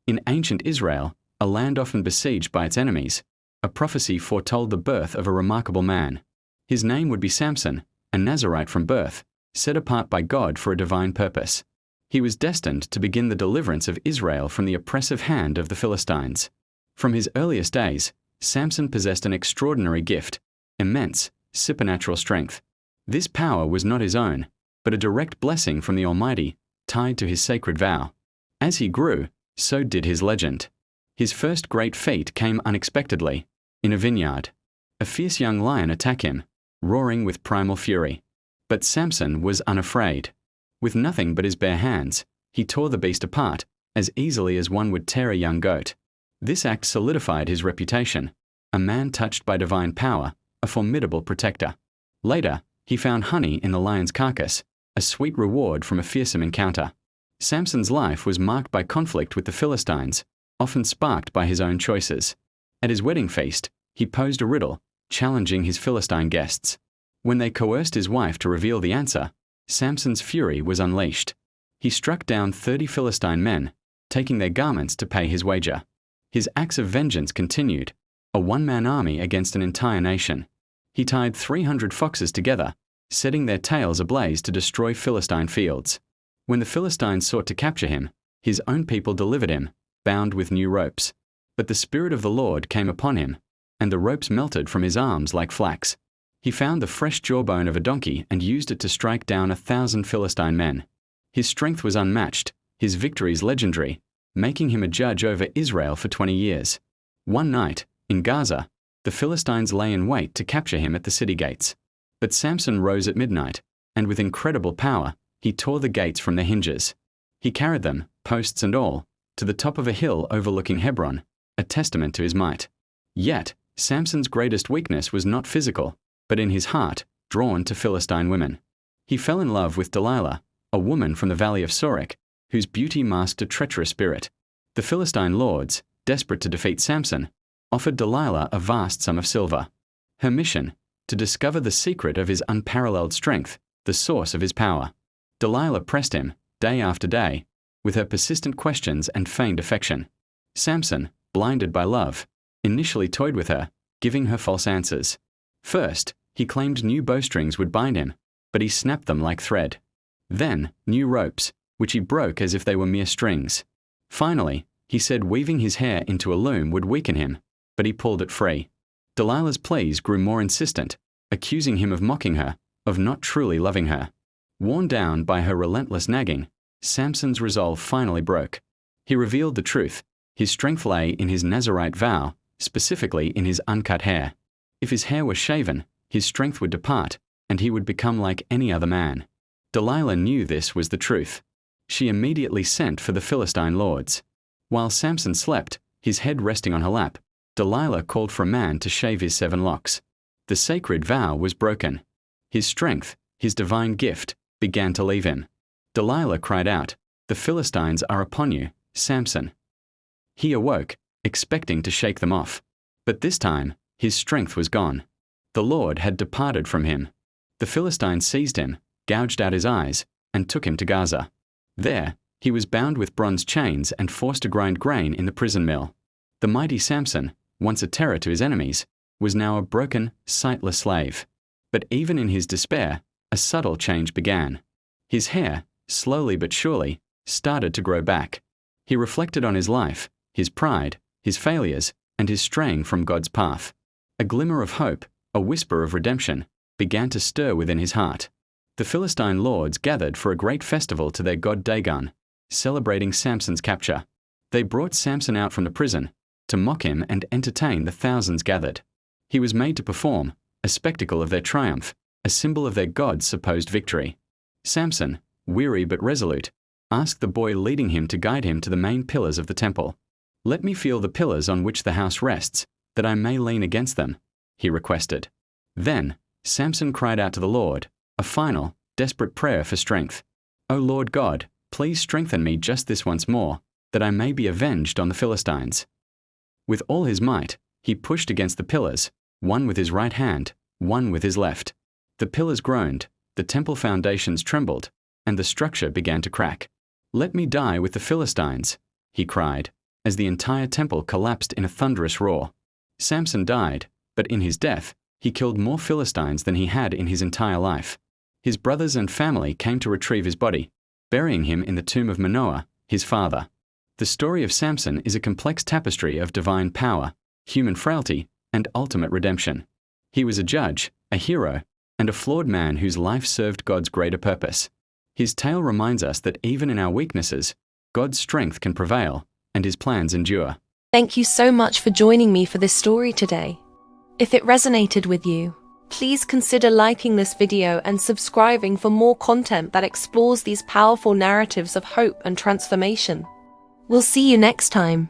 In ancient Israel, a land often besieged by its enemies, a prophecy foretold the birth of a remarkable man. His name would be Samson, a Nazarite from birth, set apart by God for a divine purpose. He was destined to begin the deliverance of Israel from the oppressive hand of the Philistines. From his earliest days, Samson possessed an extraordinary gift, immense, supernatural strength. This power was not his own, but a direct blessing from the Almighty, tied to his sacred vow. As he grew, so did his legend. His first great feat came unexpectedly, in a vineyard. A fierce young lion attacked him, roaring with primal fury. But Samson was unafraid. With nothing but his bare hands, he tore the beast apart, as easily as one would tear a young goat. This act solidified his reputation, a man touched by divine power, a formidable protector. Later, he found honey in the lion's carcass, a sweet reward from a fearsome encounter. Samson's life was marked by conflict with the Philistines, often sparked by his own choices. At his wedding feast, he posed a riddle, challenging his Philistine guests. When they coerced his wife to reveal the answer, Samson's fury was unleashed. He struck down 30 Philistine men, taking their garments to pay his wager. His acts of vengeance continued, a one-man army against an entire nation. He tied 300 foxes together, setting their tails ablaze to destroy Philistine fields. When the Philistines sought to capture him, his own people delivered him, bound with new ropes. But the Spirit of the Lord came upon him, and the ropes melted from his arms like flax. He found the fresh jawbone of a donkey and used it to strike down 1,000 Philistine men. His strength was unmatched, his victories legendary, making him a judge over Israel for 20 years. One night, in Gaza, the Philistines lay in wait to capture him at the city gates. But Samson rose at midnight, and with incredible power, he tore the gates from their hinges. He carried them, posts and all, to the top of a hill overlooking Hebron, a testament to his might. Yet, Samson's greatest weakness was not physical, but in his heart, drawn to Philistine women. He fell in love with Delilah, a woman from the valley of Sorek, whose beauty masked a treacherous spirit. The Philistine lords, desperate to defeat Samson, offered Delilah a vast sum of silver. Her mission, to discover the secret of his unparalleled strength, the source of his power. Delilah pressed him, day after day, with her persistent questions and feigned affection. Samson, blinded by love, initially toyed with her, giving her false answers. First, he claimed new bowstrings would bind him, but he snapped them like thread. Then, new ropes, which he broke as if they were mere strings. Finally, he said weaving his hair into a loom would weaken him, but he pulled it free. Delilah's pleas grew more insistent, accusing him of mocking her, of not truly loving her. Worn down by her relentless nagging, Samson's resolve finally broke. He revealed the truth. His strength lay in his Nazarite vow, specifically in his uncut hair. If his hair was shaven, his strength would depart, and he would become like any other man. Delilah knew this was the truth. She immediately sent for the Philistine lords. While Samson slept, his head resting on her lap, Delilah called for a man to shave his 7 locks. The sacred vow was broken. His strength, his divine gift, began to leave him. Delilah cried out, "The Philistines are upon you, Samson." He awoke, expecting to shake them off. But this time, his strength was gone. The Lord had departed from him. The Philistines seized him, gouged out his eyes, and took him to Gaza. There, he was bound with bronze chains and forced to grind grain in the prison mill. The mighty Samson, once a terror to his enemies, was now a broken, sightless slave. But even in his despair, a subtle change began. His hair, slowly but surely, started to grow back. He reflected on his life, his pride, his failures, and his straying from God's path. A glimmer of hope, a whisper of redemption, began to stir within his heart. The Philistine lords gathered for a great festival to their god Dagon, celebrating Samson's capture. They brought Samson out from the prison, to mock him and entertain the thousands gathered. He was made to perform, a spectacle of their triumph, a symbol of their god's supposed victory. Samson, weary but resolute, asked the boy leading him to guide him to the main pillars of the temple. "Let me feel the pillars on which the house rests, that I may lean against them," he requested. Then, Samson cried out to the Lord, a final, desperate prayer for strength. "O Lord God, please strengthen me just this once more, that I may be avenged on the Philistines." With all his might, he pushed against the pillars, one with his right hand, one with his left. The pillars groaned, the temple foundations trembled, and the structure began to crack. "Let me die with the Philistines," he cried, as the entire temple collapsed in a thunderous roar. Samson died, but in his death, he killed more Philistines than he had in his entire life. His brothers and family came to retrieve his body, burying him in the tomb of Manoah, his father. The story of Samson is a complex tapestry of divine power, human frailty, and ultimate redemption. He was a judge, a hero, and a flawed man whose life served God's greater purpose. His tale reminds us that even in our weaknesses, God's strength can prevail, and His plans endure. Thank you so much for joining me for this story today. If it resonated with you, please consider liking this video and subscribing for more content that explores these powerful narratives of hope and transformation. We'll see you next time.